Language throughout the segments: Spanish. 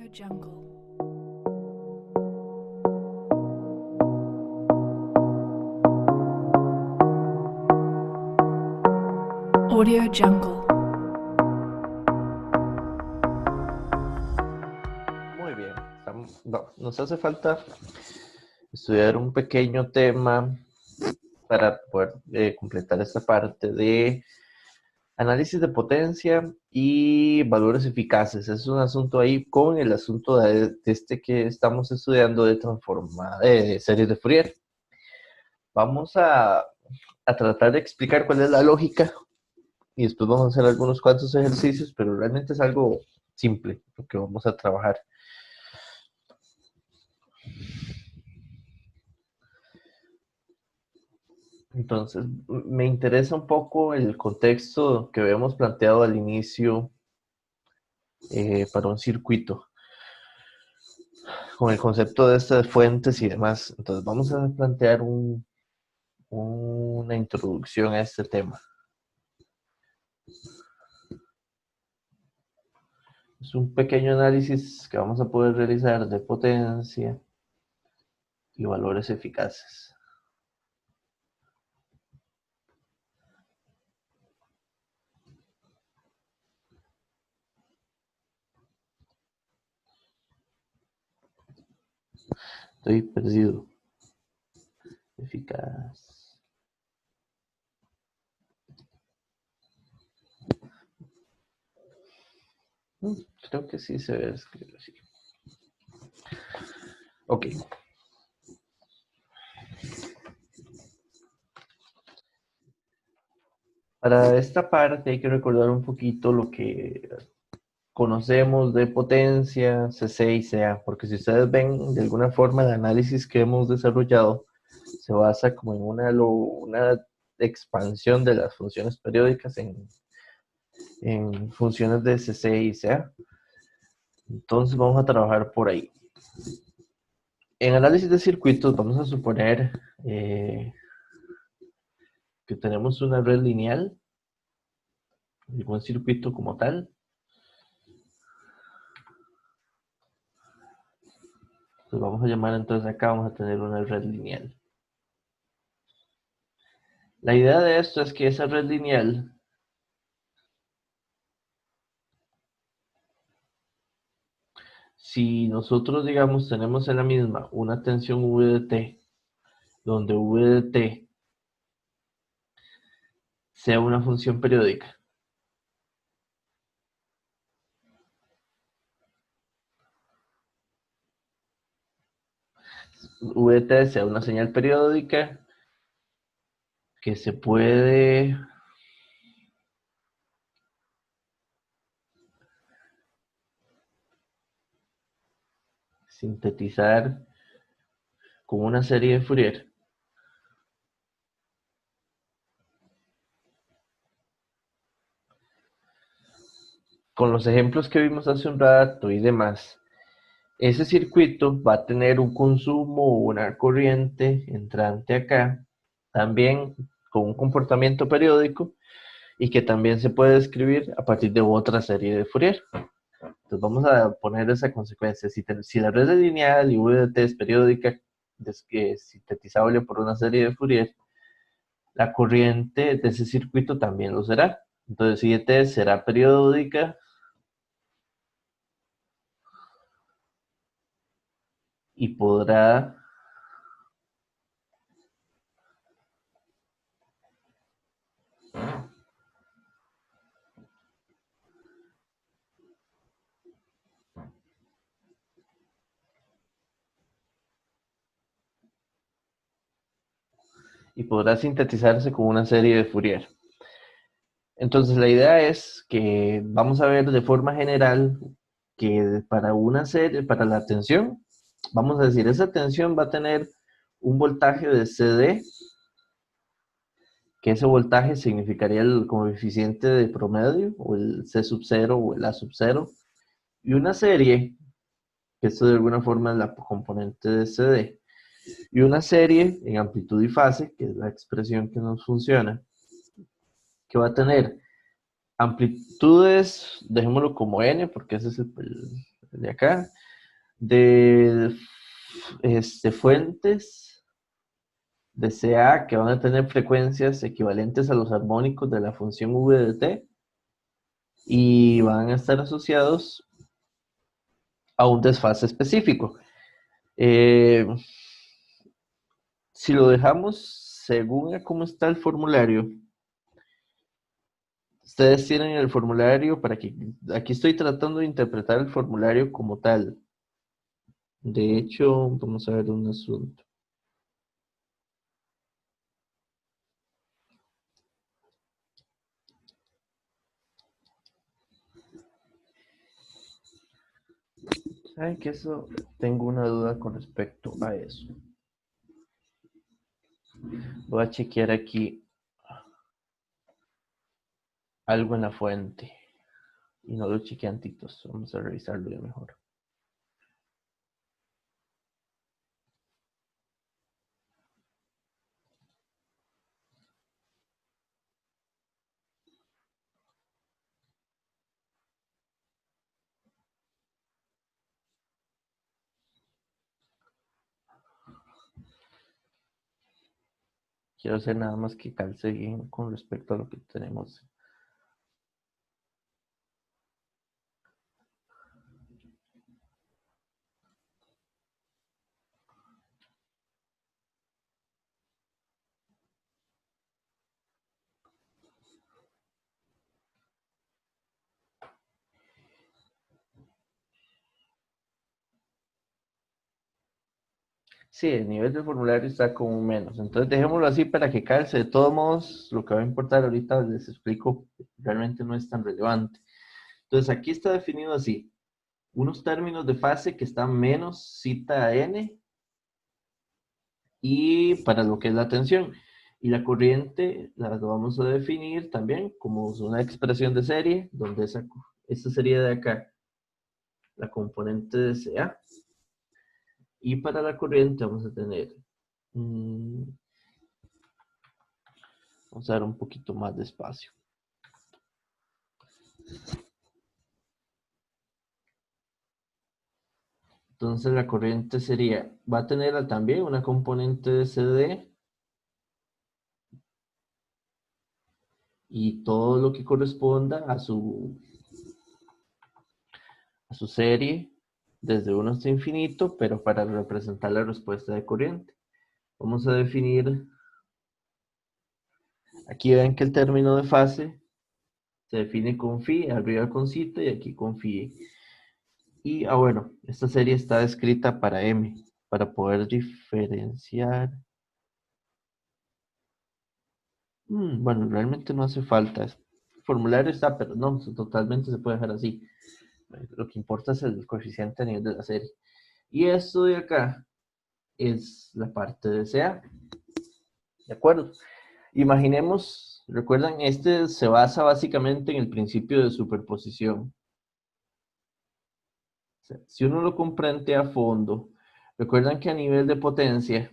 Jungle. Audio Jungle. Muy bien, nos hace falta estudiar un pequeño tema para poder completar esta parte de análisis de potencia y valores eficaces. Es un asunto ahí con el asunto de este que estamos estudiando de series de Fourier. Vamos a tratar de explicar cuál es la lógica y después vamos a hacer algunos cuantos ejercicios, pero realmente es algo simple lo que vamos a trabajar. Entonces, me interesa un poco el contexto que habíamos planteado al inicio para un circuito, con el concepto de estas fuentes y demás. Entonces, vamos a plantear una introducción a este tema. Es un pequeño análisis que vamos a poder realizar de potencia y valores eficaces. Estoy perdido. Eficaz. Creo que sí se ve escribir así. Ok. Para esta parte hay que recordar un poquito lo que conocemos de potencia, CC y CA, porque si ustedes ven de alguna forma el análisis que hemos desarrollado se basa como en una expansión de las funciones periódicas en funciones de CC y CA. Entonces vamos a trabajar por ahí. En análisis de circuitos vamos a suponer que tenemos una red lineal, un circuito como tal. Entonces vamos a llamar entonces acá, vamos a tener una red lineal. La idea de esto es que esa red lineal si nosotros, digamos, tenemos en la misma una tensión V de t, donde V de t sea una función periódica, V de t sea una señal periódica que se puede sintetizar con una serie de Fourier. Con los ejemplos que vimos hace un rato y demás, ese circuito va a tener un consumo o una corriente entrante acá, también con un comportamiento periódico y que también se puede describir a partir de otra serie de Fourier. Entonces vamos a poner esa consecuencia. Si la red es lineal y V de t es periódica, es sintetizable por una serie de Fourier, la corriente de ese circuito también lo será. Entonces si de t será periódica y podrá sintetizarse con una serie de Fourier. Entonces la idea es que vamos a ver de forma general que para una serie, para la tensión, vamos a decir, esa tensión va a tener un voltaje de CD, que ese voltaje significaría el coeficiente de promedio, o el C sub 0 o el A sub 0, y una serie, que esto de alguna forma es la componente de CD, y una serie en amplitud y fase, que es la expresión que nos funciona, que va a tener amplitudes, dejémoslo como n, porque ese es de acá, de fuentes de CA que van a tener frecuencias equivalentes a los armónicos de la función v de t y van a estar asociados a un desfase específico. Si lo dejamos según a cómo está el formulario, ustedes tienen el formulario para que, aquí estoy tratando de interpretar el formulario como tal. De hecho, vamos a ver un asunto. ¿Saben que eso? Tengo una duda con respecto a eso. Voy a chequear aquí algo en la fuente. Y no lo chequeé antitos. Vamos a revisarlo ya mejor. Quiero hacer nada más que calce bien con respecto a lo que tenemos. Sí, el nivel del formulario está como menos. Entonces dejémoslo así para que calce. De todos modos, lo que va a importar ahorita les explico, realmente no es tan relevante. Entonces aquí está definido así. Unos términos de fase que están menos cita n y para lo que es la tensión. Y la corriente la vamos a definir también como una expresión de serie, donde esta sería de acá, la componente de CA. Y para la corriente vamos a tener, vamos a dar un poquito más de espacio. Entonces la corriente sería, va a tener también una componente de CD y todo lo que corresponda a su serie desde 1 hasta infinito, pero para representar la respuesta de corriente. Vamos a definir, aquí ven que el término de fase se define con phi, arriba con cita y aquí con phi. Y, bueno, esta serie está escrita para M, para poder diferenciar. Bueno, realmente no hace falta. El formulario está, pero no, totalmente se puede dejar así. Lo que importa es el coeficiente a nivel de la serie. Y esto de acá es la parte de CA. ¿De acuerdo? Imaginemos, recuerdan, este se basa básicamente en el principio de superposición. O sea, si uno lo comprende a fondo, recuerdan que a nivel de potencia,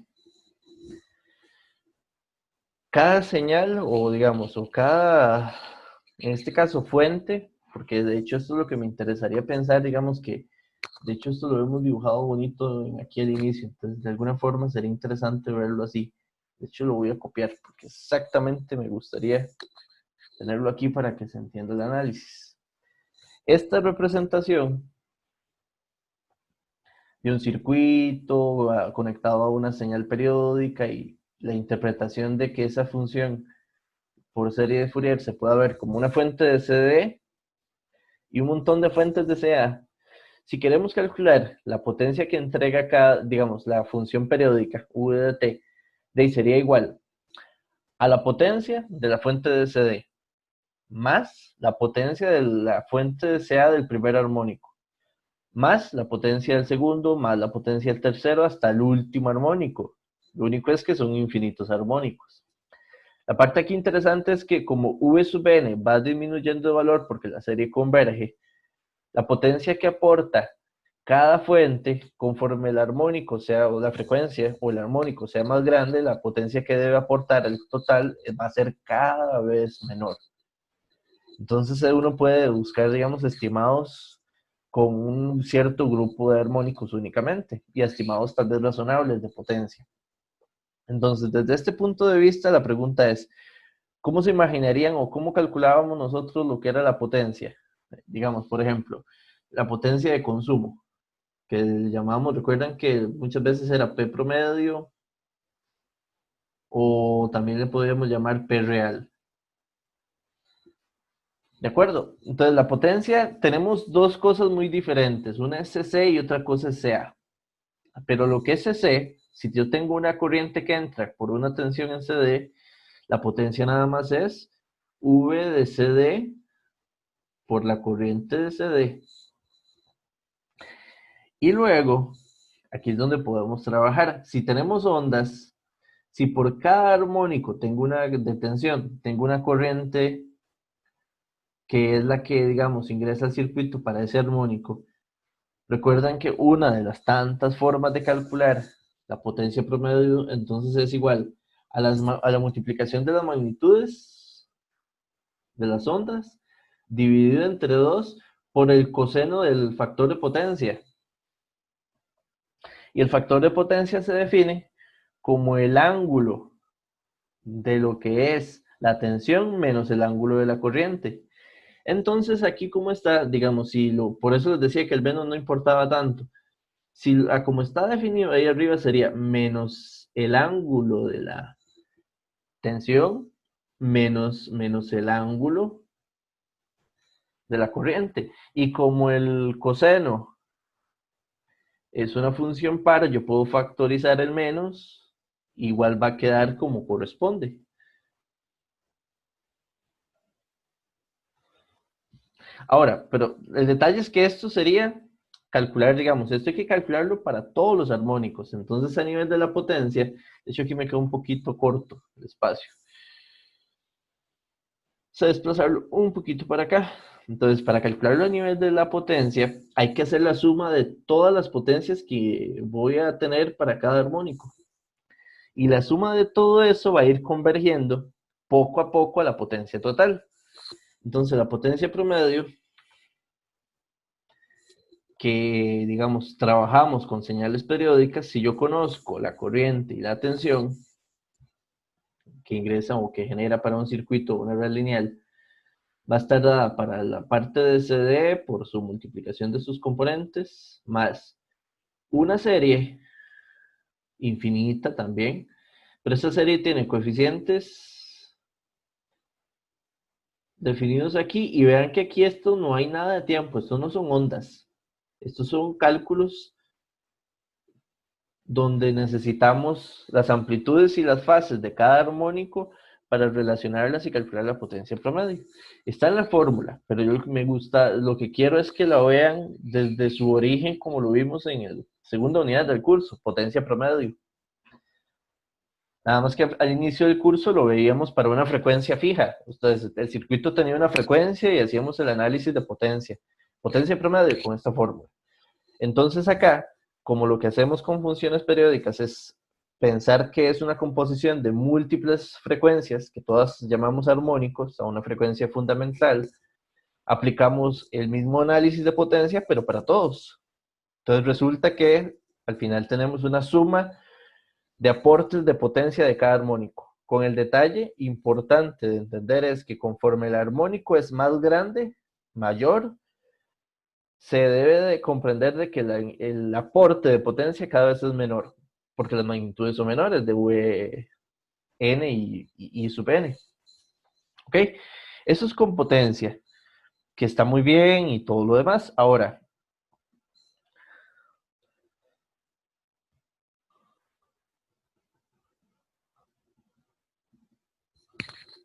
cada señal, o digamos, o cada, en este caso, fuente, porque de hecho esto es lo que me interesaría pensar, digamos que, de hecho esto lo hemos dibujado bonito aquí al inicio, entonces de alguna forma sería interesante verlo así. De hecho lo voy a copiar, porque exactamente me gustaría tenerlo aquí para que se entienda el análisis. Esta representación de un circuito conectado a una señal periódica y la interpretación de que esa función por serie de Fourier se pueda ver como una fuente de CD y un montón de fuentes de CA. Si queremos calcular la potencia que entrega cada, digamos, la función periódica V de t, de ahí sería igual a la potencia de la fuente de CD más la potencia de la fuente de CA del primer armónico, más la potencia del segundo, más la potencia del tercero, hasta el último armónico. Lo único es que son infinitos armónicos. La parte aquí interesante es que como V sub n va disminuyendo de valor porque la serie converge, la potencia que aporta cada fuente, conforme el armónico sea, o la frecuencia, o el armónico sea más grande, la potencia que debe aportar el total va a ser cada vez menor. Entonces uno puede buscar, digamos, estimados con un cierto grupo de armónicos únicamente y estimados tal vez razonables de potencia. Entonces, desde este punto de vista, la pregunta es, ¿cómo se imaginarían o cómo calculábamos nosotros lo que era la potencia? Digamos, por ejemplo, la potencia de consumo, que llamamos, recuerdan que muchas veces era P promedio o también le podríamos llamar P real. ¿De acuerdo? Entonces, la potencia, tenemos dos cosas muy diferentes, una es CC y otra cosa es CA. Pero lo que es CC, si yo tengo una corriente que entra por una tensión en CD, la potencia nada más es V de CD por la corriente de CD. Y luego, aquí es donde podemos trabajar. Si tenemos ondas, si por cada armónico tengo una detención, tengo una corriente que es la que, digamos, ingresa al circuito para ese armónico, recuerdan que una de las tantas formas de calcular la potencia promedio, entonces es igual a la multiplicación de las magnitudes de las ondas, dividido entre 2 por el coseno del factor de potencia. Y el factor de potencia se define como el ángulo de lo que es la tensión menos el ángulo de la corriente. Entonces aquí como está, digamos, por eso les decía que el menos no importaba tanto. Si como está definido ahí arriba sería menos el ángulo de la tensión menos el ángulo de la corriente. Y como el coseno es una función par, yo puedo factorizar el menos, igual va a quedar como corresponde. Ahora, pero el detalle es que esto sería calcular, digamos, esto hay que calcularlo para todos los armónicos. Entonces, a nivel de la potencia, de hecho aquí me queda un poquito corto el espacio. Vamos a desplazarlo un poquito para acá. Entonces, para calcularlo a nivel de la potencia, hay que hacer la suma de todas las potencias que voy a tener para cada armónico. Y la suma de todo eso va a ir convergiendo poco a poco a la potencia total. Entonces, la potencia promedio, que digamos trabajamos con señales periódicas, si yo conozco la corriente y la tensión que ingresa o que genera para un circuito una red lineal, va a estar dada para la parte de CD por su multiplicación de sus componentes, más una serie infinita también, pero esa serie tiene coeficientes definidos aquí, y vean que aquí esto no hay nada de tiempo, estos no son ondas, estos son cálculos donde necesitamos las amplitudes y las fases de cada armónico para relacionarlas y calcular la potencia promedio. Está en la fórmula, pero yo lo que quiero es que la vean desde su origen, como lo vimos en la segunda unidad del curso, potencia promedio. Nada más que al inicio del curso lo veíamos para una frecuencia fija. Entonces, el circuito tenía una frecuencia y hacíamos el análisis de potencia. Potencia promedio con esta fórmula. Entonces acá, como lo que hacemos con funciones periódicas es pensar que es una composición de múltiples frecuencias, que todas llamamos armónicos, a una frecuencia fundamental, aplicamos el mismo análisis de potencia, pero para todos. Entonces resulta que al final tenemos una suma de aportes de potencia de cada armónico. Con el detalle importante de entender es que conforme el armónico es más grande, mayor, se debe de comprender de que el aporte de potencia cada vez es menor, porque las magnitudes son menores de V n y sub n. ¿Ok? Eso es con potencia, que está muy bien y todo lo demás. Ahora,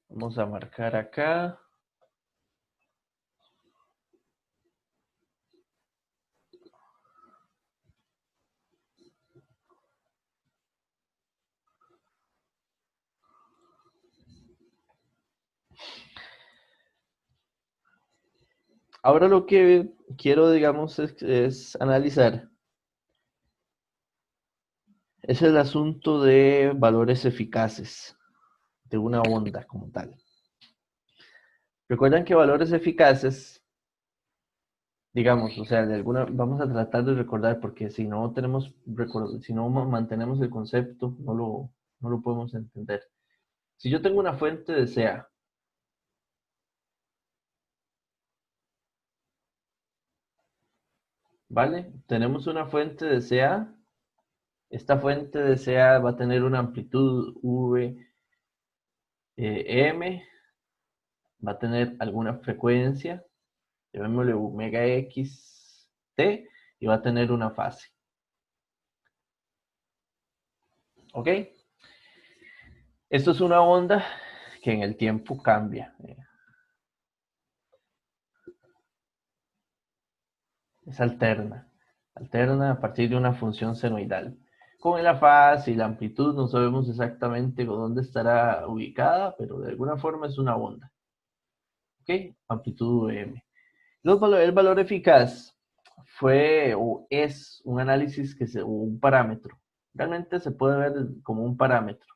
vamos a marcar acá. Ahora lo que quiero, digamos, es analizar es el asunto de valores eficaces de una onda como tal. Recuerdan que valores eficaces digamos, o sea, vamos a tratar de recordar, porque si no si no mantenemos el concepto, no lo podemos entender. Si yo tengo una fuente de CA, ¿vale? Tenemos una fuente de CA. Esta fuente de CA va a tener una amplitud M, va a tener alguna frecuencia, llamémosle omega X T, y va a tener una fase. ¿Ok? Esto es una onda que en el tiempo cambia. Es alterna. Alterna a partir de una función senoidal. Con la fase y la amplitud no sabemos exactamente dónde estará ubicada, pero de alguna forma es una onda. ¿Ok? Amplitud M. El valor eficaz fue o es un análisis o un parámetro. Realmente se puede ver como un parámetro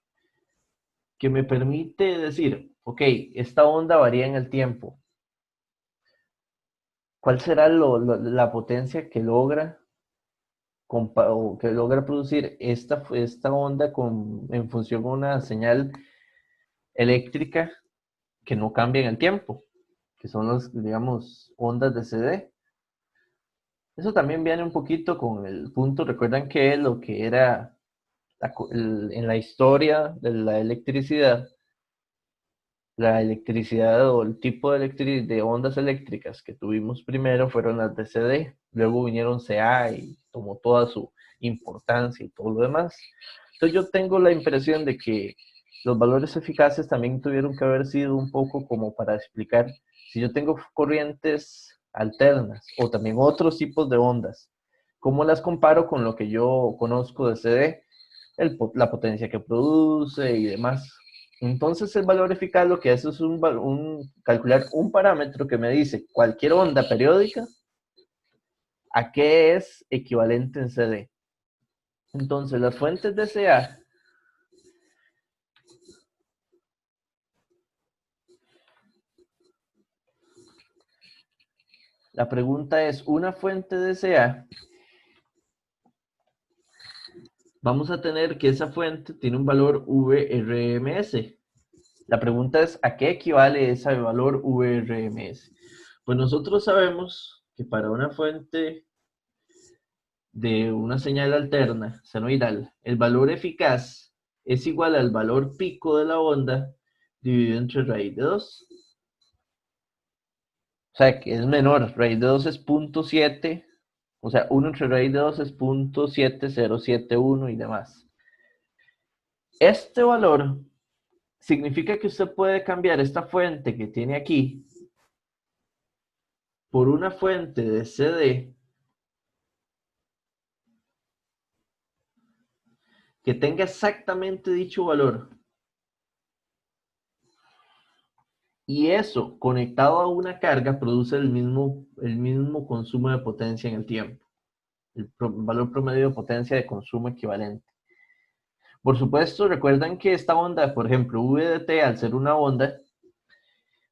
que me permite decir, ok, esta onda varía en el tiempo. ¿Cuál será la potencia que logra o que logra producir esta onda en función de una señal eléctrica que no cambia en el tiempo, que son las, digamos, ondas de CD? Eso también viene un poquito con el punto, recuerdan que lo que era en la historia de la electricidad o el tipo de ondas eléctricas que tuvimos primero fueron las de CD, luego vinieron CA y tomó toda su importancia y todo lo demás. Entonces yo tengo la impresión de que los valores eficaces también tuvieron que haber sido un poco como para explicar si yo tengo corrientes alternas o también otros tipos de ondas, ¿cómo las comparo con lo que yo conozco de CD? La potencia que produce y demás. Entonces el valor eficaz lo que hace es calcular un parámetro que me dice cualquier onda periódica a qué es equivalente en CD. Entonces las fuentes de CA, la pregunta es, una fuente de CA, vamos a tener que esa fuente tiene un valor VRMS. La pregunta es, ¿a qué equivale ese valor VRMS? Pues nosotros sabemos que para una fuente de una señal alterna senoidal, el valor eficaz es igual al valor pico de la onda dividido entre raíz de 2. O sea, que es menor, raíz de 2 es 0.7, o sea, 1 entre raíz de 2 es 0.7071 y demás. Este valor significa que usted puede cambiar esta fuente que tiene aquí por una fuente de CD que tenga exactamente dicho valor. Y eso, conectado a una carga, produce el mismo consumo de potencia en el tiempo. El valor promedio de potencia de consumo equivalente. Por supuesto, recuerdan que esta onda, por ejemplo, V de T, al ser una onda,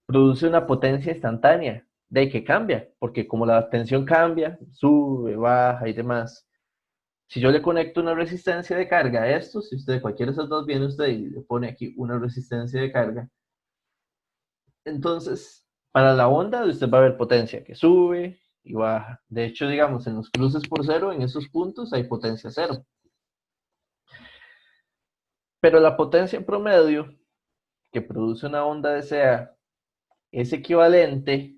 produce una potencia instantánea, de que cambia, porque como la tensión cambia, sube, baja y demás. Si yo le conecto una resistencia de carga a esto, si usted cualquiera de esos dos viene usted y le pone aquí una resistencia de carga, entonces para la onda usted va a ver potencia que sube y baja. De hecho, digamos, en los cruces por cero, en esos puntos hay potencia cero. Pero la potencia en promedio que produce una onda de CA es equivalente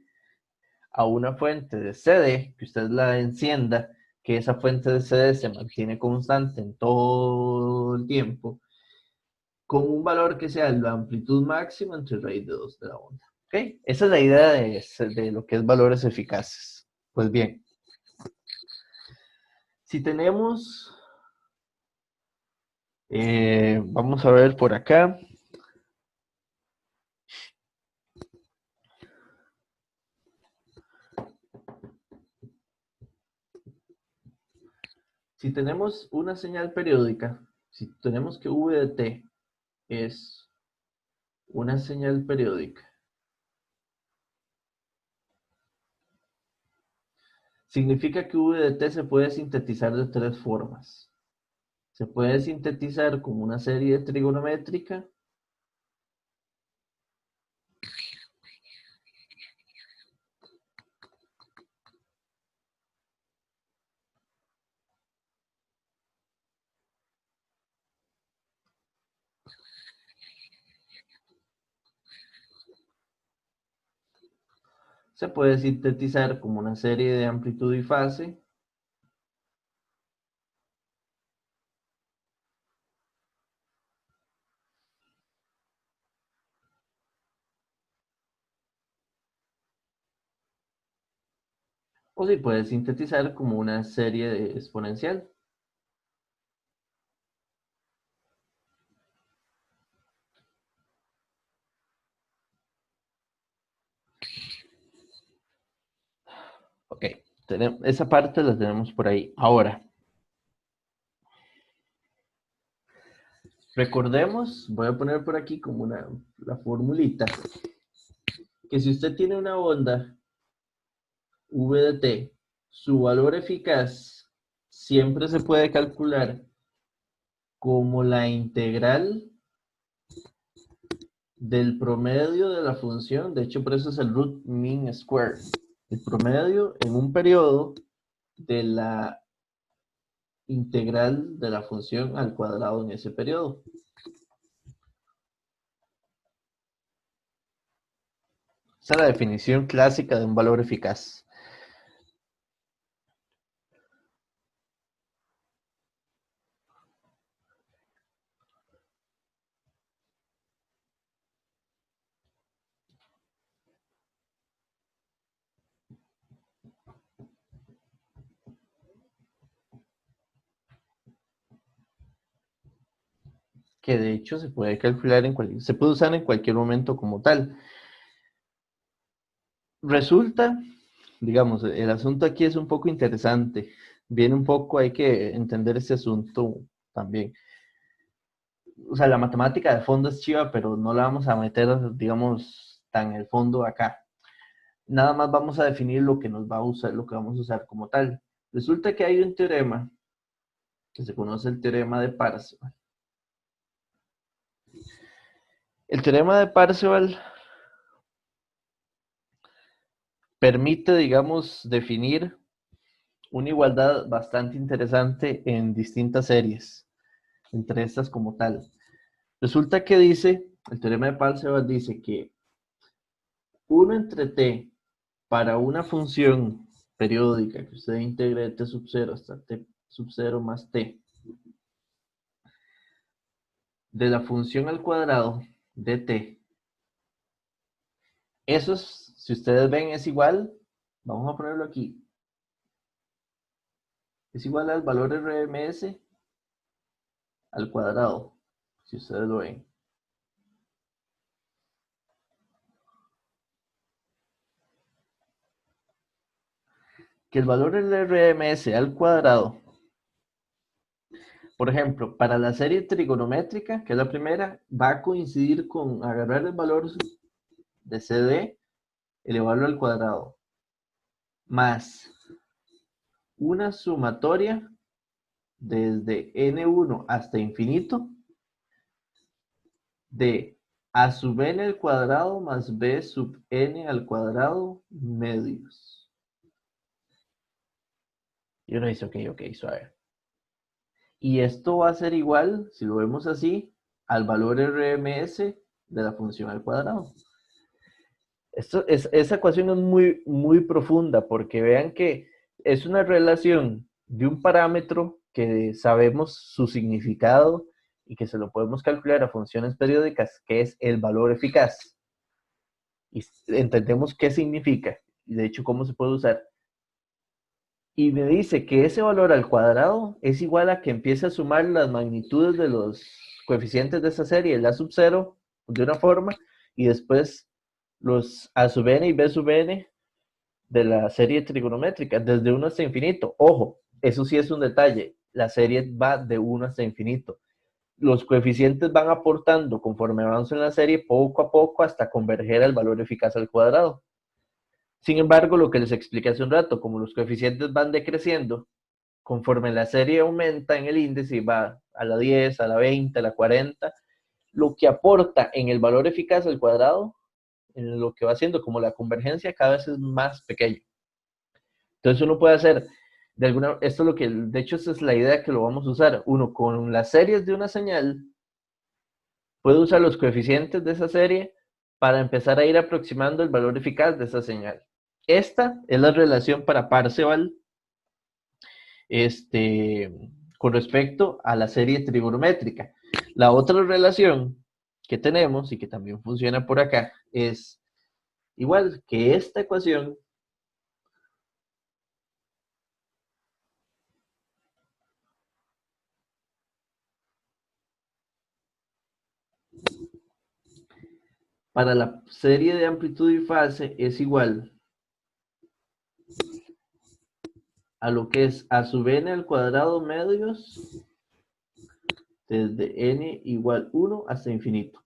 a una fuente de CD, que usted la encienda, que esa fuente de CD se mantiene constante en todo el tiempo, con un valor que sea la amplitud máxima entre raíz de 2 de la onda. ¿Okay? Esa es la idea de lo que es valores eficaces. Pues bien, si tenemos, vamos a ver por acá, si tenemos una señal periódica, si tenemos que V de T es una señal periódica significa que v de t se puede sintetizar de tres formas. Se puede sintetizar como una serie trigonométrica. Se puede sintetizar como una serie de amplitud y fase. O se puede sintetizar como una serie de exponencial. Ok, esa parte la tenemos por ahí. Ahora, recordemos, voy a poner por aquí como la formulita, que si usted tiene una onda v de t, su valor eficaz siempre se puede calcular como la integral del promedio de la función. De hecho, por eso es el root mean square. El promedio en un periodo de la integral de la función al cuadrado en ese periodo. Esa es la definición clásica de un valor eficaz. Que de hecho se puede calcular se puede usar en cualquier momento como tal. Resulta, digamos, el asunto aquí es un poco interesante. Viene un poco, hay que entender este asunto también. O sea, la matemática de fondo es chiva, pero no la vamos a meter, digamos, tan en el fondo acá. Nada más vamos a definir lo que nos va a usar, lo que vamos a usar como tal. Resulta que hay un teorema que se conoce el teorema de Parseval. El teorema de Parseval permite, digamos, definir una igualdad bastante interesante en distintas series, entre estas como tal. Resulta que dice, el teorema de Parseval dice que 1 entre t para una función periódica que usted integre de t sub 0 hasta t sub 0 más t de la función al cuadrado de t. Eso, si ustedes ven, es igual, vamos a ponerlo aquí, es igual al valor RMS al cuadrado, si ustedes lo ven. Que el valor del RMS al cuadrado, por ejemplo, para la serie trigonométrica, que es la primera, va a coincidir con agarrar el valor de CD, elevarlo al cuadrado, más una sumatoria desde n1 hasta infinito de a sub n al cuadrado más b sub n al cuadrado medios. Y uno dice, ok, suave. Y esto va a ser igual, si lo vemos así, al valor RMS de la función al cuadrado. Esa ecuación es muy profunda porque vean que es una relación de un parámetro que sabemos su significado y que se lo podemos calcular a funciones periódicas, que es el valor eficaz. Y entendemos qué significa y de hecho cómo se puede usar. Y me dice que ese valor al cuadrado es igual a que empiece a sumar las magnitudes de los coeficientes de esa serie, el a sub 0 de una forma y después los a sub n y b sub n de la serie trigonométrica, desde 1 hasta infinito. Ojo, eso sí es un detalle, la serie va de 1 hasta infinito. Los coeficientes van aportando conforme avanza en la serie poco a poco hasta converger al valor eficaz al cuadrado. Sin embargo, lo que les expliqué hace un rato, como los coeficientes van decreciendo, conforme la serie aumenta en el índice y va a la 10, a la 20, a la 40, lo que aporta en el valor eficaz al cuadrado, en lo que va haciendo como la convergencia, cada vez es más pequeño. Entonces uno puede hacer, esto es lo que, de hecho esa es la idea que lo vamos a usar, uno con las series de una señal, puede usar los coeficientes de esa serie para empezar a ir aproximando el valor eficaz de esa señal. Esta es la relación para Parseval con respecto a la serie trigonométrica. La otra relación que tenemos y que también funciona por acá es igual que esta ecuación para la serie de amplitud y fase es igual a lo que es a sub n al cuadrado medios desde n igual 1 hasta infinito.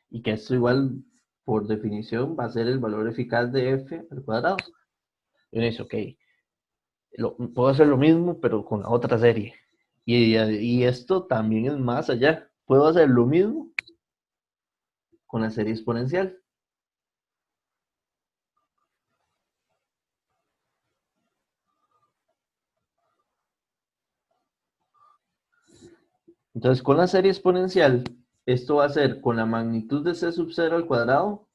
Y que esto igual, por definición, va a ser el valor eficaz de f al cuadrado. Y uno dice, ok, puedo hacer lo mismo, pero con la otra serie. Y esto también es más allá. Puedo hacer lo mismo con la serie exponencial. Entonces, con la serie exponencial, esto va a ser con la magnitud de c sub 0 al cuadrado,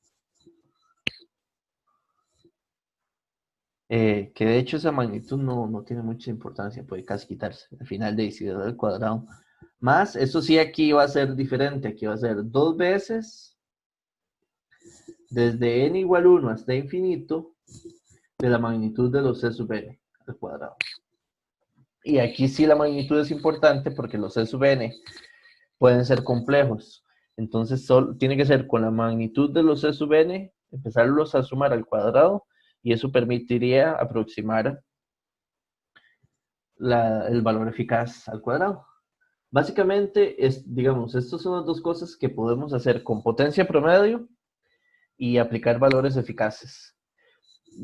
que de hecho esa magnitud no tiene mucha importancia, puede casi quitarse. Al final de si al cuadrado. Más, eso sí, aquí va a ser diferente. Aquí va a ser 2 veces desde n igual 1 hasta infinito de la magnitud de los c sub n al cuadrado. Y aquí sí la magnitud es importante porque los c sub n pueden ser complejos. Entonces tiene que ser con la magnitud de los c sub n, empezarlos a sumar al cuadrado, y eso permitiría aproximar el valor eficaz al cuadrado. Básicamente, digamos, estas son las dos cosas que podemos hacer con potencia promedio y aplicar valores eficaces.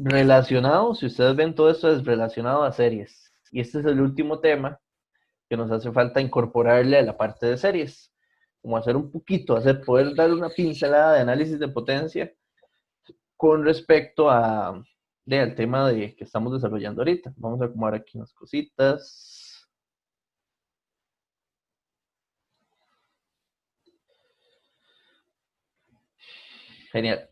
Relacionado, si ustedes ven, todo esto es relacionado a series. Y este es el último tema que nos hace falta incorporarle a la parte de series. Como hacer un poquito, poder dar una pincelada de análisis de potencia con respecto al tema que estamos desarrollando ahorita. Vamos a acomodar aquí unas cositas. Genial.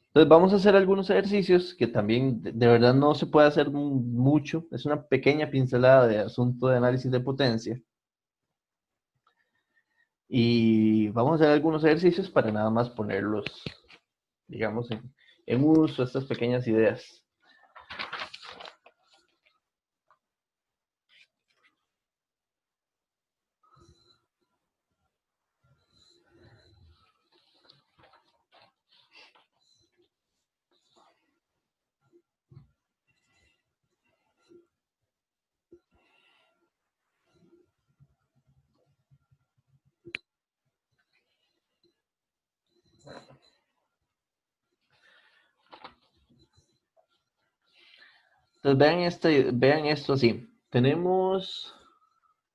Entonces vamos a hacer algunos ejercicios que también de verdad no se puede hacer mucho. Es una pequeña pincelada de asunto de análisis de potencia. Y vamos a hacer algunos ejercicios para nada más ponerlos, digamos, en uso estas pequeñas ideas. Entonces vean esto así.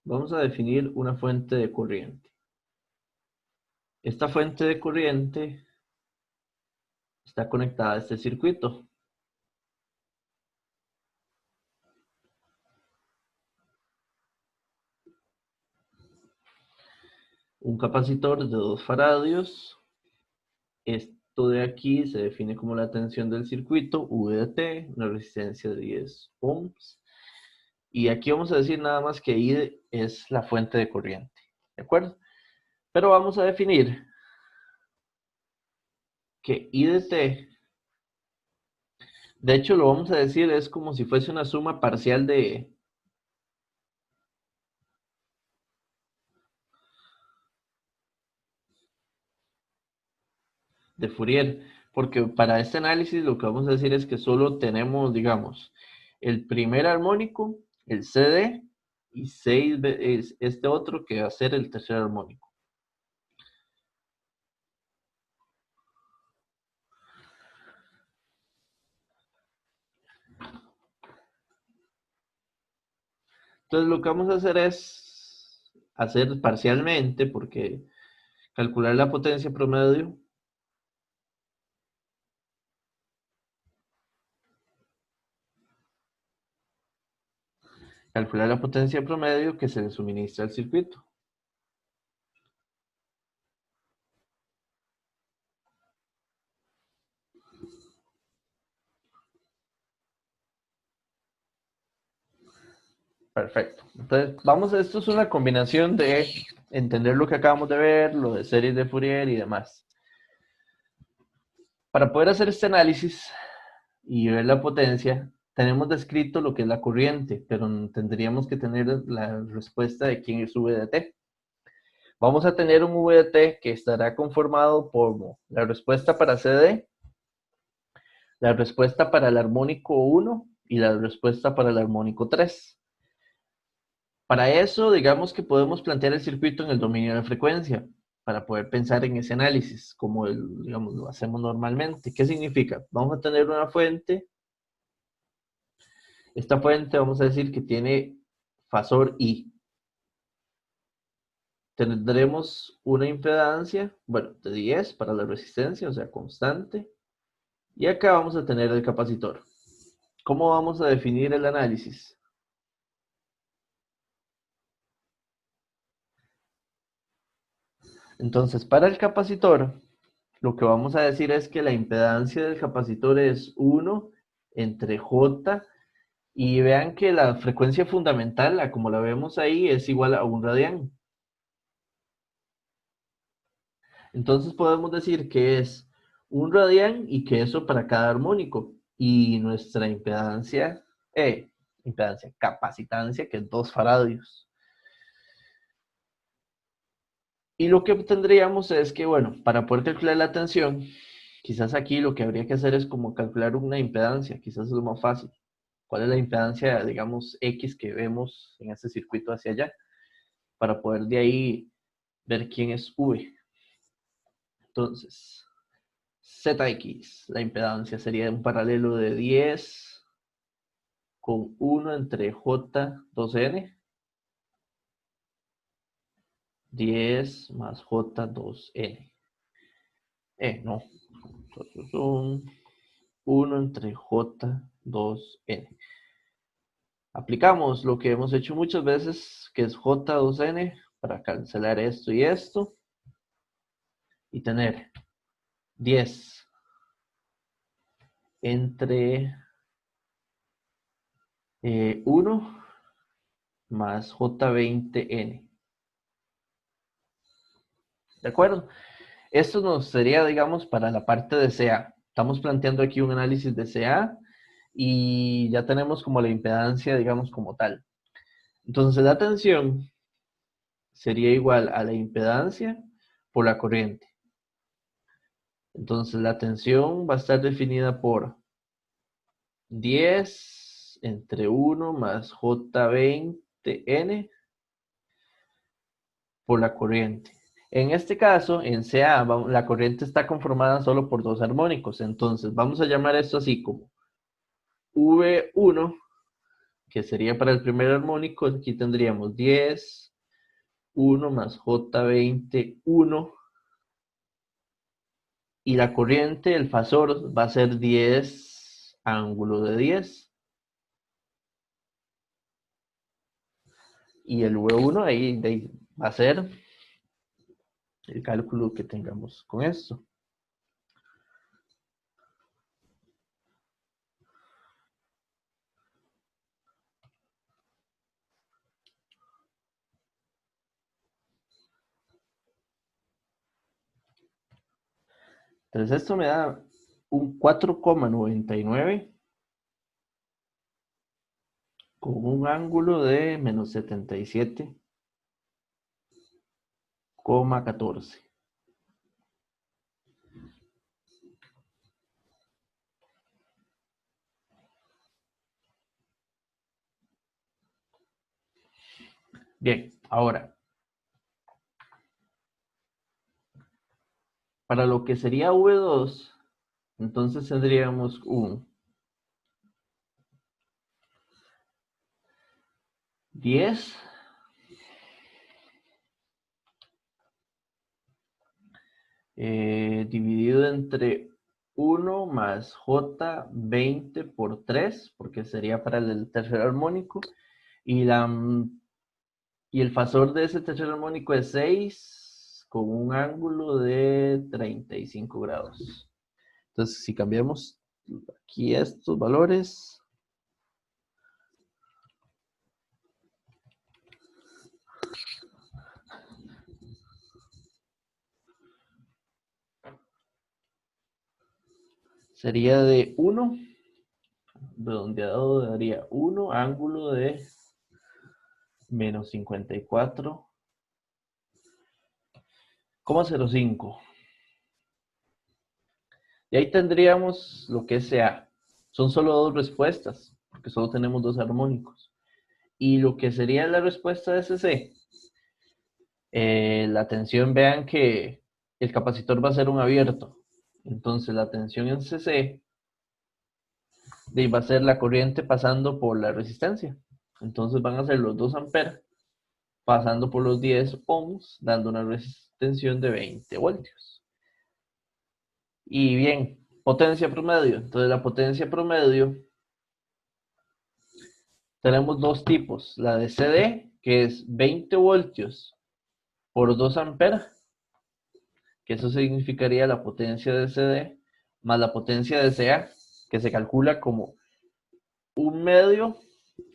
Vamos a definir una fuente de corriente. Esta fuente de corriente está conectada a este circuito. Un capacitor de 2 faradios. Esto de aquí se define como la tensión del circuito, V de T, una resistencia de 10 ohms. Y aquí vamos a decir nada más que I es la fuente de corriente. ¿De acuerdo? Pero vamos a definir que I de T, de hecho lo vamos a decir, es como si fuese una suma parcial de Fourier, porque para este análisis lo que vamos a decir es que solo tenemos, digamos, el primer armónico, el CD, y 6 este otro que va a ser el tercer armónico. Entonces lo que vamos a hacer es hacer parcialmente, porque calcular la potencia promedio, que se le suministra al circuito. Perfecto. Entonces, esto es una combinación de entender lo que acabamos de ver, lo de series de Fourier y demás. Para poder hacer este análisis y ver la potencia, tenemos descrito lo que es la corriente, pero tendríamos que tener la respuesta de quién es V de t. Vamos a tener un V de t que estará conformado por la respuesta para CD, la respuesta para el armónico 1 y la respuesta para el armónico 3. Para eso, digamos que podemos plantear el circuito en el dominio de frecuencia, para poder pensar en ese análisis, como digamos, lo hacemos normalmente. ¿Qué significa? Vamos a tener una fuente. Esta fuente vamos a decir que tiene fasor I. Tendremos una impedancia, bueno, de 10 para la resistencia, o sea, constante. Y acá vamos a tener el capacitor. ¿Cómo vamos a definir el análisis? Entonces, para el capacitor, lo que vamos a decir es que la impedancia del capacitor es 1 entre J, y vean que la frecuencia fundamental, como la vemos ahí, es igual a 1 radián. Entonces podemos decir que es 1 radián y que eso para cada armónico. Y nuestra capacitancia, que es 2 faradios. Y lo que tendríamos es que, bueno, para poder calcular la tensión, quizás aquí lo que habría que hacer es como calcular una impedancia, quizás es lo más fácil. ¿Cuál es la impedancia, digamos, X que vemos en este circuito hacia allá? Para poder de ahí ver quién es V. Entonces, ZX, la impedancia sería un paralelo de 10 con 1 entre J2N. 10 más J2N. No. Entonces son 1 entre J2N. Aplicamos lo que hemos hecho muchas veces, que es J2N, para cancelar esto y esto. Y tener 10 entre 1 más J20N. ¿De acuerdo? Esto nos sería, digamos, para la parte de CA. Estamos planteando aquí un análisis de CA y ya tenemos como la impedancia, digamos, como tal. Entonces la tensión sería igual a la impedancia por la corriente. Entonces la tensión va a estar definida por 10 entre 1 más J20N por la corriente. En este caso, en CA, la corriente está conformada solo por 2 armónicos. Entonces vamos a llamar esto así como V1, que sería para el primer armónico. Aquí tendríamos 10, 1 más J20, 1. Y la corriente, el fasor, va a ser 10 ángulo de 10. Y el V1 ahí va a ser el cálculo que tengamos con esto. Entonces esto me da un 4,99 con un ángulo de menos 77,14. Bien, ahora, para lo que sería V2, entonces tendríamos un 10 dividido entre 1 más J 20 por 3, porque sería para el tercer armónico, y el fasor de ese tercer armónico es 6 con un ángulo de 35 grados. Entonces, si cambiamos aquí estos valores, sería de 1, redondeado daría 1, ángulo de menos 54,05. Y ahí tendríamos lo que sea. Son solo dos respuestas, porque solo tenemos dos armónicos. Y lo que sería la respuesta de CC, la tensión, vean que el capacitor va a ser un abierto. Entonces la tensión en CC va a ser la corriente pasando por la resistencia. Entonces van a ser los 2 amperes pasando por los 10 ohms, dando una resistencia de 20 voltios. Y bien, potencia promedio. Entonces la potencia promedio tenemos dos tipos. La de CD, que es 20 voltios por 2 amperes, que eso significaría la potencia de CD, más la potencia de CA, que se calcula como un medio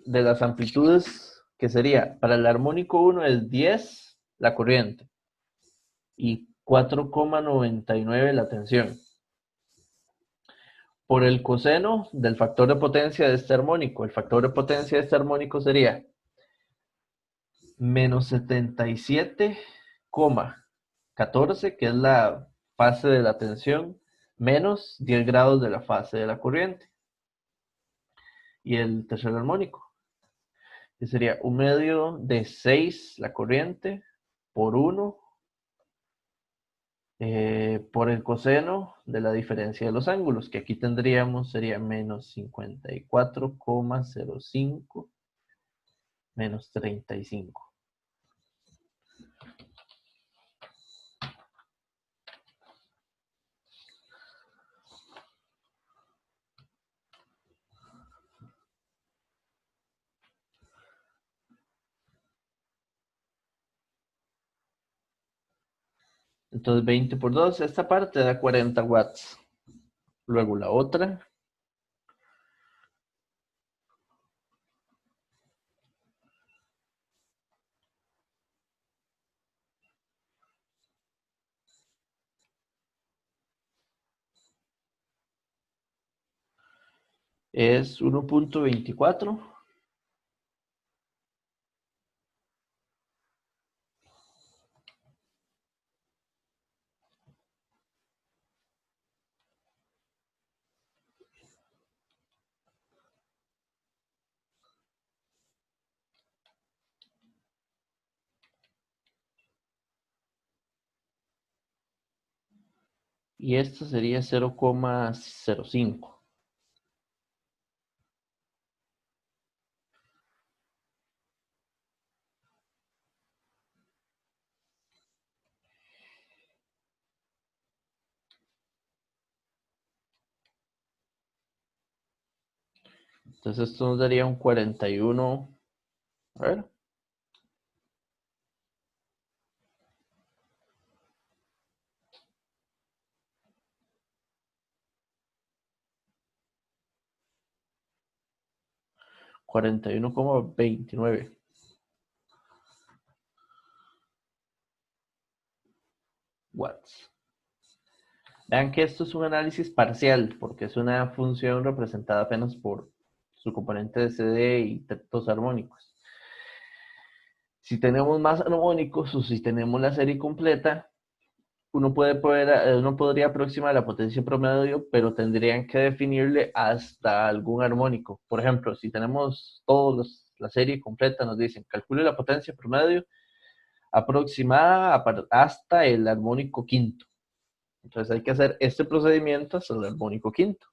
de las amplitudes, que sería, para el armónico 1 es 10 la corriente y 4,99 la tensión. Por el coseno del factor de potencia de este armónico. El factor de potencia de este armónico sería menos 77,14, que es la fase de la tensión, menos 10 grados de la fase de la corriente. Y el tercer armónico, que sería un medio de 6 la corriente por 1 por el coseno de la diferencia de los ángulos, que aquí tendríamos, sería menos 54,05 menos 35. Entonces 20 por 2, esta parte da 40 watts. Luego la otra es 1,24. Y esto sería 0,05. Entonces esto nos daría un 41. A ver. 41,29 watts. Vean que esto es un análisis parcial, porque es una función representada apenas por su componente de CD y dos armónicos. Si tenemos más armónicos o si tenemos la serie completa, uno podría aproximar la potencia promedio, pero tendrían que definirle hasta algún armónico. Por ejemplo, si tenemos la serie completa, nos dicen calcule la potencia promedio aproximada hasta el armónico quinto. Entonces hay que hacer este procedimiento hasta el armónico quinto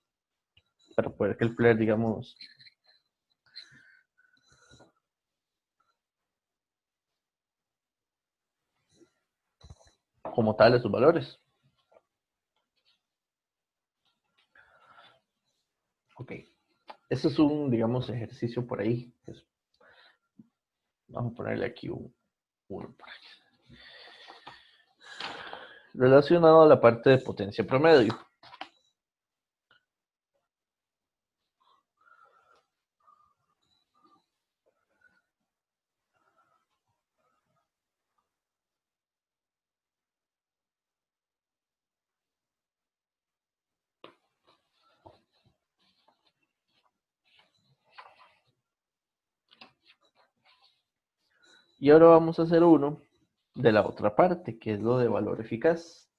para poder calcular, digamos. como tal esos valores. Ok, ese es un, digamos, ejercicio por ahí. Vamos a ponerle aquí uno por aquí. Relacionado a la parte de potencia promedio. Y ahora vamos a hacer uno de la otra parte, que es lo de valor eficaz.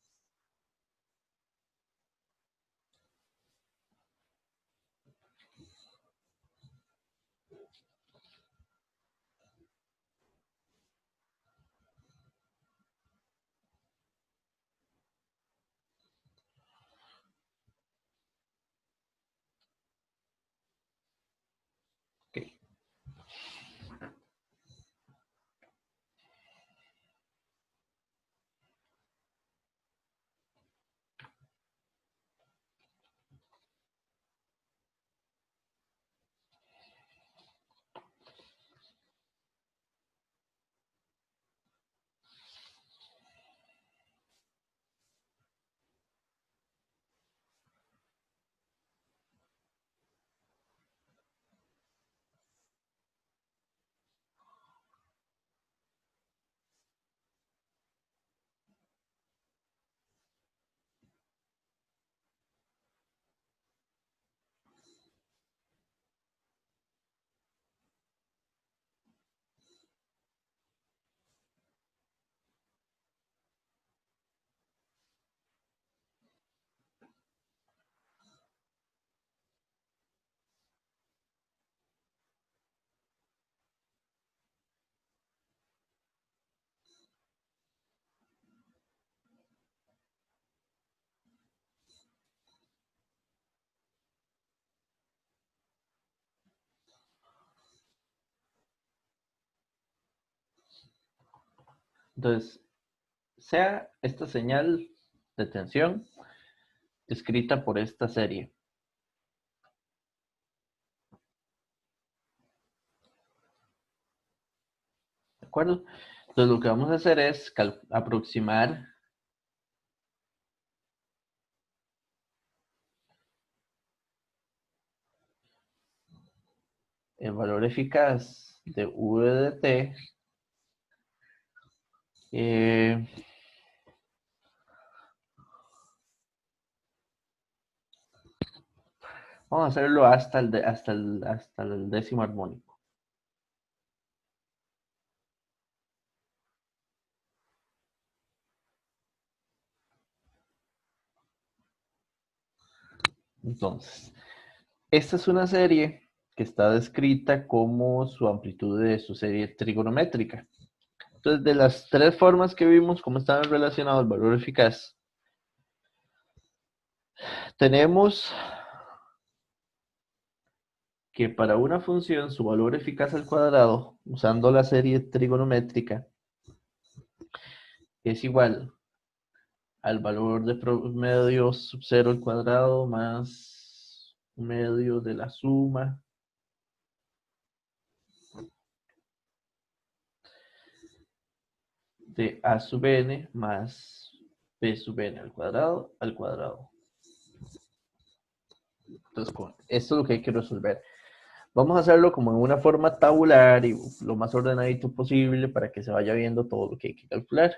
Okay. Entonces, sea esta señal de tensión escrita por esta serie. ¿De acuerdo? Entonces, lo que vamos a hacer es aproximar el valor eficaz de V de t. Vamos a hacerlo hasta el décimo armónico. Entonces, esta es una serie que está descrita como su amplitud de su serie trigonométrica. Entonces, de las tres formas que vimos, cómo están relacionados el valor eficaz, tenemos que para una función su valor eficaz al cuadrado, usando la serie trigonométrica, es igual al valor de promedio sub 0 al cuadrado más un medio de la suma de a sub n más b sub n al cuadrado al cuadrado. Entonces, esto es lo que hay que resolver. Vamos a hacerlo como en una forma tabular y lo más ordenadito posible para que se vaya viendo todo lo que hay que calcular.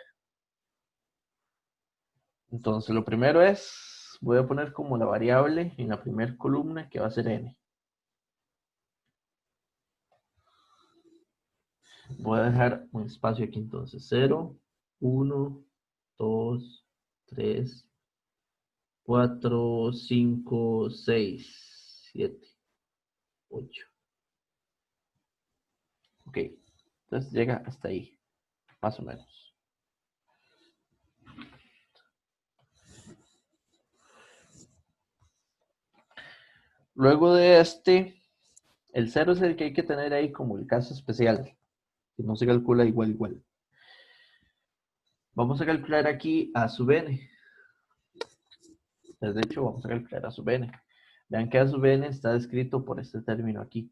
Entonces, lo primero es, voy a poner como la variable en la primera columna que va a ser n. Voy a dejar un espacio aquí entonces. 0, 1, 2, 3, 4, 5, 6, 7, 8. Ok, entonces llega hasta ahí, más o menos. Luego de este, el 0 es el que hay que tener ahí como el caso especial, que no se calcula igual. Vamos a calcular aquí a sub n. De hecho, vamos a calcular a sub n. Vean que a sub n está descrito por este término aquí.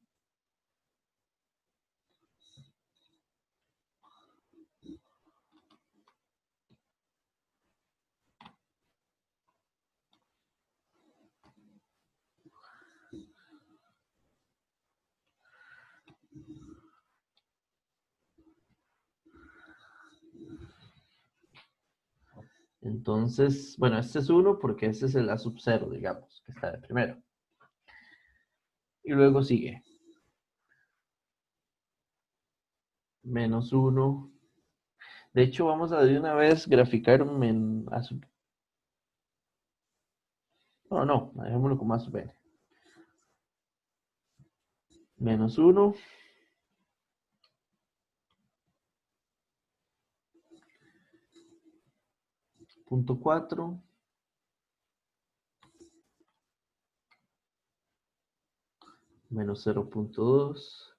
Entonces, bueno, este es 1 porque este es el A sub 0, digamos, que está de primero. Y luego sigue menos 1. De hecho, vamos a de una vez graficar un A sub... No, dejémoslo como A sub n. Menos 1. Punto 4. Menos 0.2.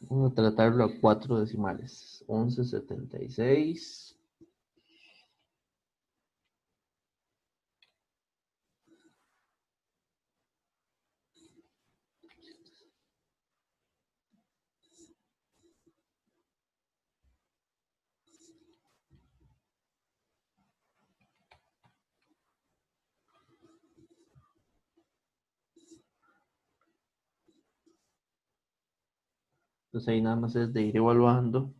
Vamos a tratarlo a 4 decimales. 1176. Entonces ahí nada más es de ir evaluando.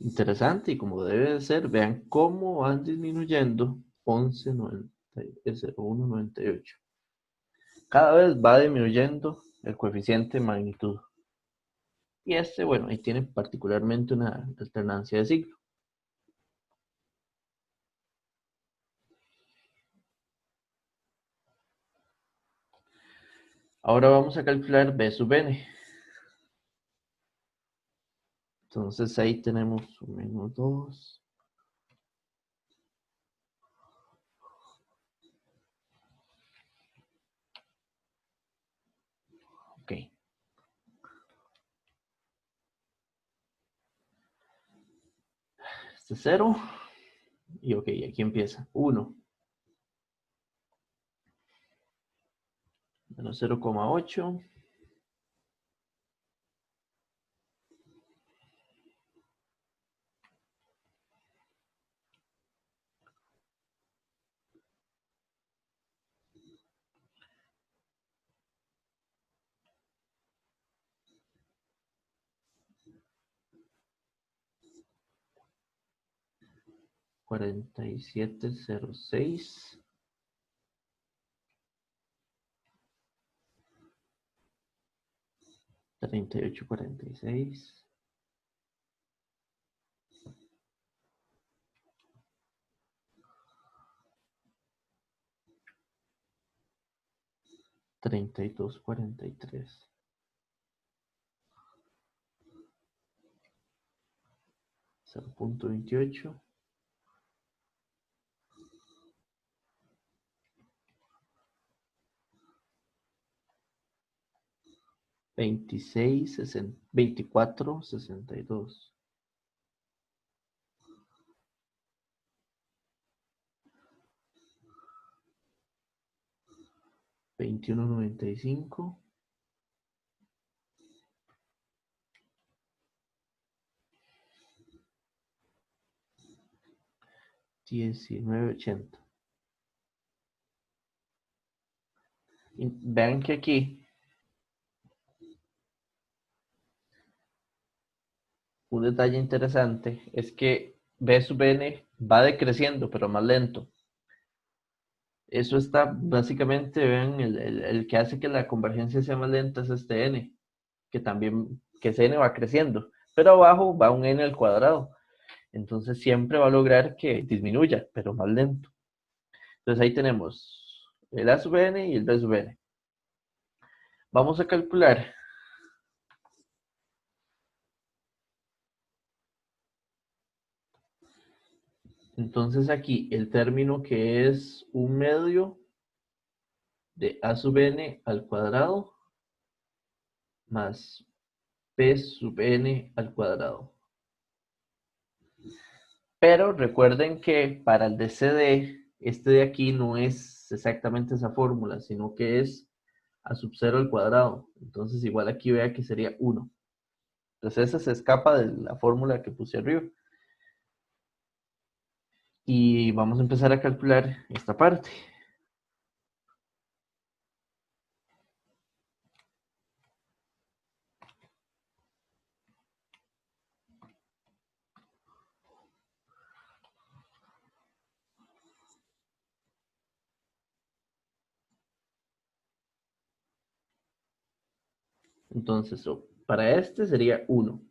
Interesante y como debe de ser, vean cómo van disminuyendo 0.198. Cada vez va disminuyendo el coeficiente de magnitud. Y este, bueno, ahí tiene particularmente una alternancia de signo. Ahora vamos a calcular B sub n. Entonces ahí tenemos menos 2. Ok. Este es 0. Y ok, aquí empieza. 1. Menos 0,8. 4706. 3846. 3243. 0.28. 26, 24, 62. 2195. 1980. Y vean que aquí un detalle interesante es que B sub n va decreciendo, pero más lento. Eso está básicamente, vean, el que hace que la convergencia sea más lenta es este n, que también, que ese n va creciendo, pero abajo va un n al cuadrado. Entonces siempre va a lograr que disminuya, pero más lento. Entonces ahí tenemos el a sub n y el b sub n. Vamos a calcular. Entonces aquí el término que es un medio de a sub n al cuadrado más b sub n al cuadrado. Pero recuerden que para el de CD, este de aquí no es exactamente esa fórmula, sino que es a sub 0 al cuadrado. Entonces igual aquí vea que sería 1. Entonces esa se escapa de la fórmula que puse arriba. Y vamos a empezar a calcular esta parte. Entonces, para este sería 1.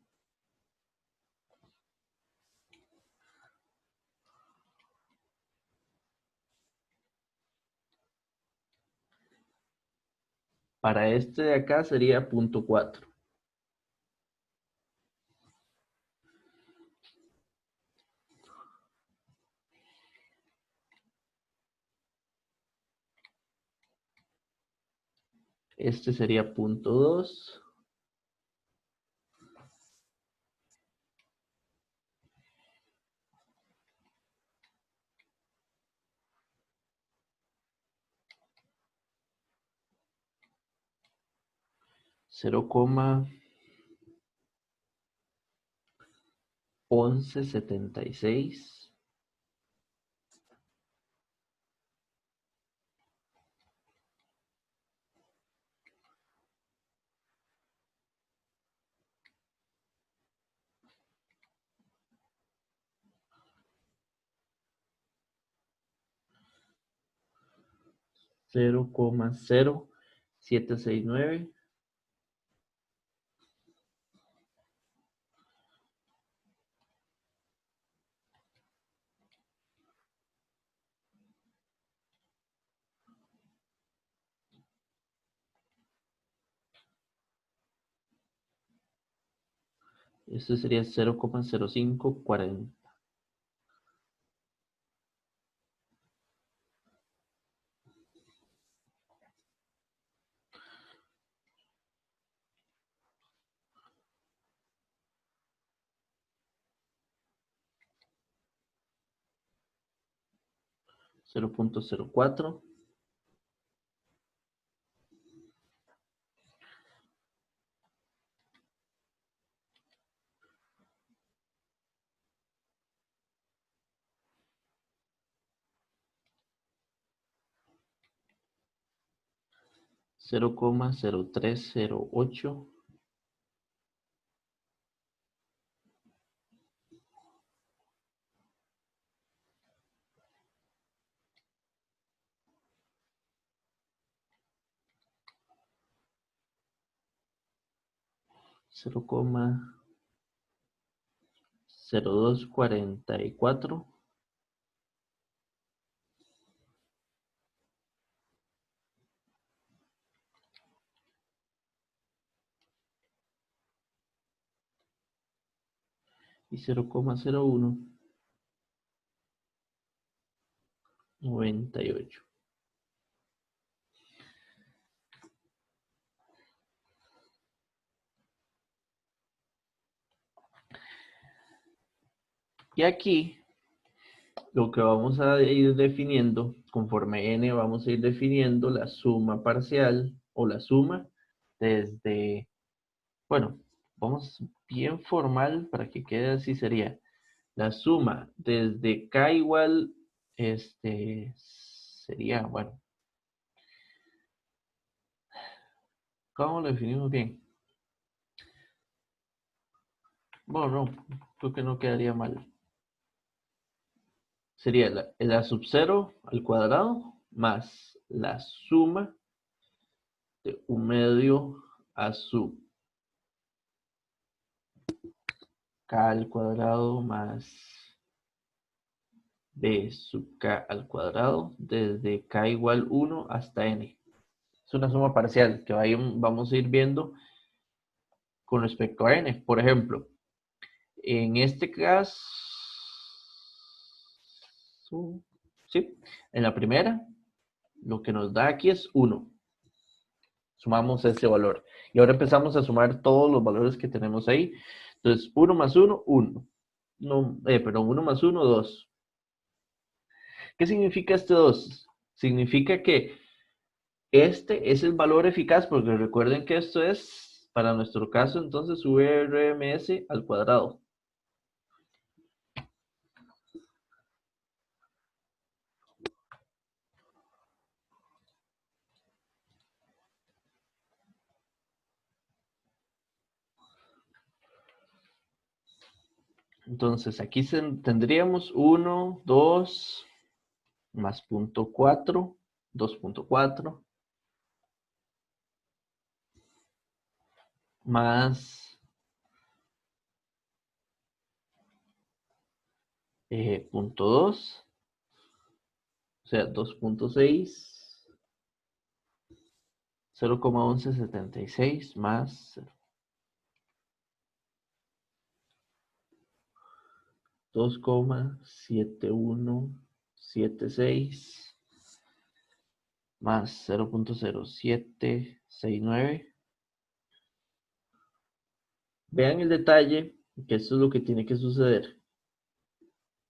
Para este de acá sería 0.4. Este sería 0.2. 0,1176. 0,0769. Este sería 0,0540. 0,04. 0,0308. 0,0244. Y 0,0198. Y aquí lo que vamos a ir definiendo, conforme n vamos a ir definiendo la suma parcial o la suma desde, bueno, vamos bien formal para que quede así, sería la suma desde k igual, sería, bueno, ¿cómo lo definimos bien? Bueno, no, creo que no quedaría mal. Sería la sub 0 al cuadrado más la suma de 1/2 a su k al cuadrado más b sub k al cuadrado desde k igual 1 hasta n. Es una suma parcial que vamos a ir viendo con respecto a n. Por ejemplo, en este caso, ¿sí? En la primera, lo que nos da aquí es 1. Sumamos ese valor. Y ahora empezamos a sumar todos los valores que tenemos ahí. Entonces, 1 más 1, 1. No, perdón, 1 más 1, 2. ¿Qué significa este 2? Significa que este es el valor eficaz, porque recuerden que esto es, para nuestro caso, entonces, URMS al cuadrado. Entonces, aquí tendríamos 1, 2, más 0.4, 2.4, más 0.2, o sea, 2.6, 0,1176 más 2,7176 más 0.0769. Vean el detalle, que esto es lo que tiene que suceder.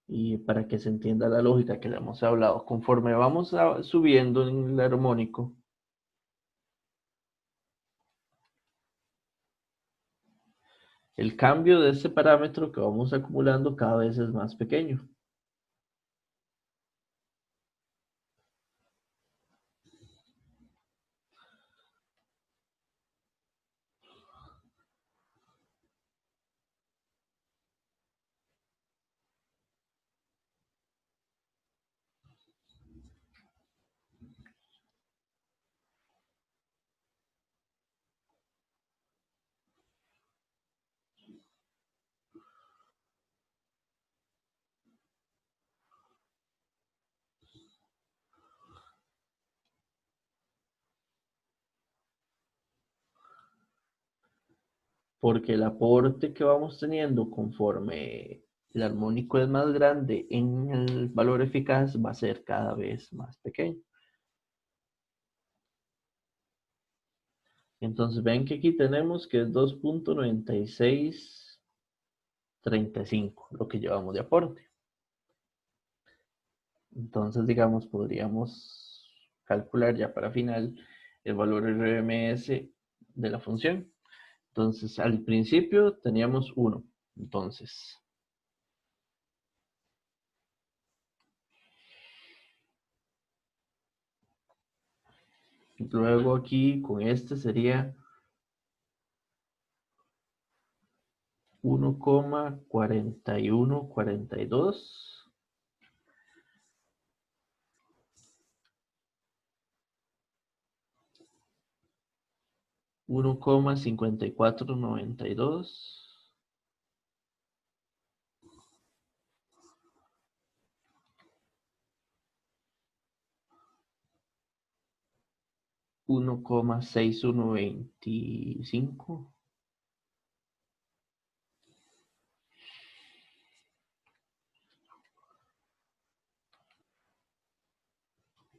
Y para que se entienda la lógica que le hemos hablado, conforme vamos subiendo en el armónico, el cambio de este parámetro que vamos acumulando cada vez es más pequeño. Porque el aporte que vamos teniendo conforme el armónico es más grande en el valor eficaz va a ser cada vez más pequeño. Entonces ven que aquí tenemos que es 2.9635 lo que llevamos de aporte. Entonces, digamos, podríamos calcular ya para final el valor RMS de la función. Entonces, al principio teníamos 1. Entonces, luego aquí con este sería 1,4142. 1,5492. 1,6125.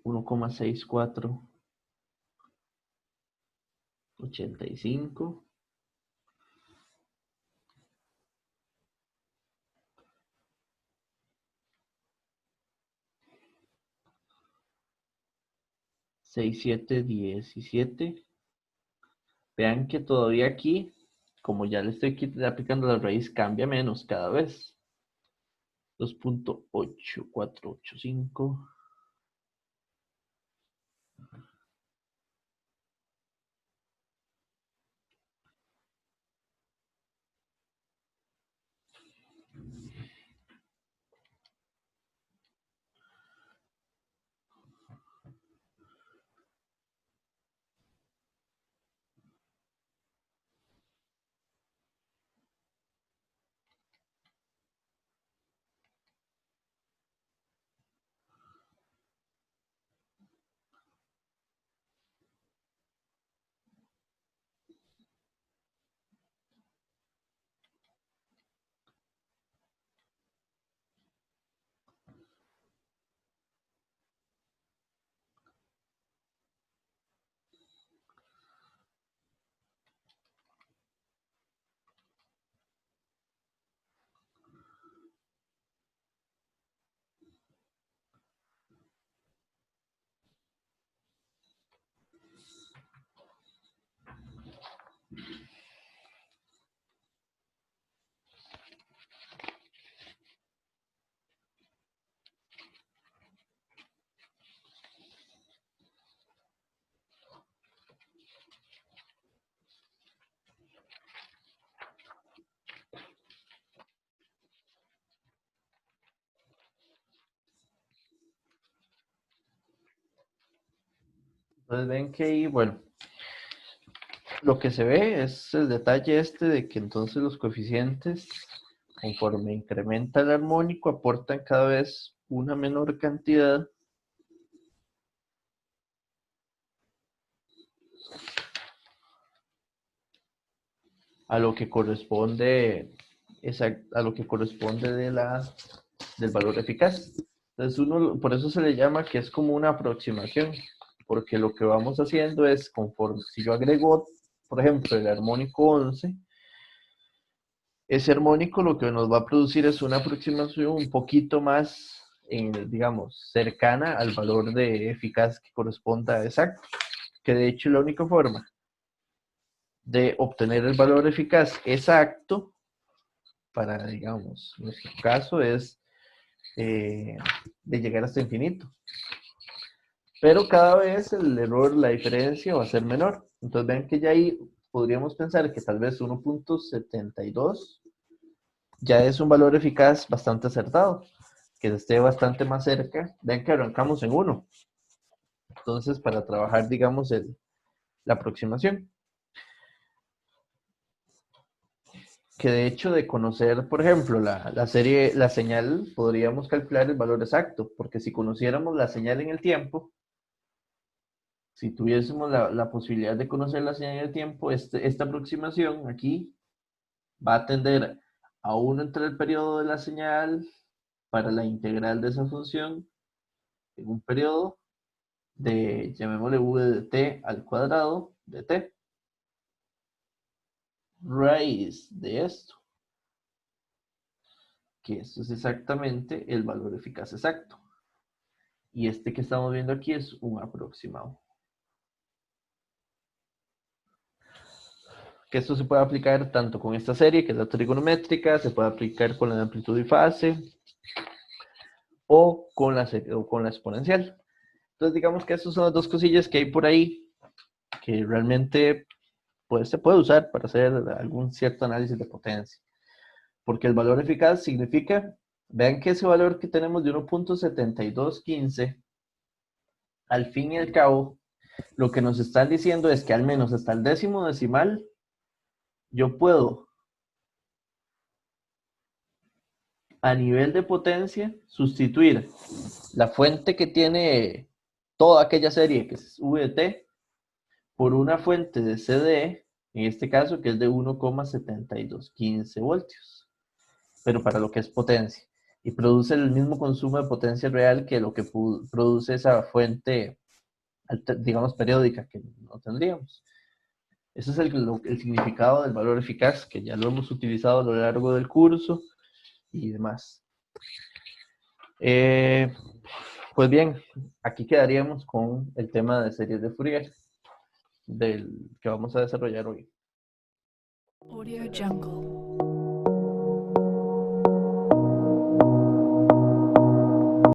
1,6485. 6717. Vean que todavía aquí, como ya le estoy aplicando la raíz, cambia menos cada vez. 2.8485. Entonces ven que ahí, bueno, lo que se ve es el detalle este de que entonces los coeficientes, conforme incrementa el armónico, aportan cada vez una menor cantidad a lo que corresponde, a lo que corresponde del valor eficaz. Entonces por eso se le llama que es como una aproximación, porque lo que vamos haciendo es conforme, si yo agrego, por ejemplo, el armónico 11, ese armónico lo que nos va a producir es una aproximación un poquito más, digamos, cercana al valor de eficaz que corresponda exacto, que de hecho la única forma de obtener el valor eficaz exacto para, digamos, nuestro caso es de llegar hasta infinito. Pero cada vez el error, la diferencia va a ser menor. Entonces ven que ya ahí podríamos pensar que tal vez 1.72 ya es un valor eficaz bastante acertado, que esté bastante más cerca. Ven que arrancamos en 1. Entonces, para trabajar, digamos, la aproximación. Que de hecho de conocer, por ejemplo, la serie, la señal, podríamos calcular el valor exacto, porque si conociéramos la señal en el tiempo, si tuviésemos la posibilidad de conocer la señal en el tiempo, esta aproximación aquí va a tender a 1 entre el periodo de la señal para la integral de esa función en un periodo de, llamémosle v de t al cuadrado de t, raíz de esto, que esto es exactamente el valor eficaz exacto. Y este que estamos viendo aquí es un aproximado. Que esto se puede aplicar tanto con esta serie, que es la trigonométrica, se puede aplicar con la de amplitud y fase, o con la exponencial. Entonces digamos que estas son las dos cosillas que hay por ahí, que realmente pues, se puede usar para hacer algún cierto análisis de potencia. Porque el valor eficaz significa, vean que ese valor que tenemos de 1.7215, al fin y al cabo, lo que nos están diciendo es que al menos hasta el décimo decimal, yo puedo, a nivel de potencia, sustituir la fuente que tiene toda aquella serie, que es VT, por una fuente de CDE, en este caso, que es de 1,7215 voltios, pero para lo que es potencia. Y produce el mismo consumo de potencia real que lo que produce esa fuente, digamos, periódica, que no tendríamos. Ese es el significado del valor eficaz, que ya lo hemos utilizado a lo largo del curso y demás. Pues bien, aquí quedaríamos con el tema de series de Fourier, del que vamos a desarrollar hoy. Audio Jungle.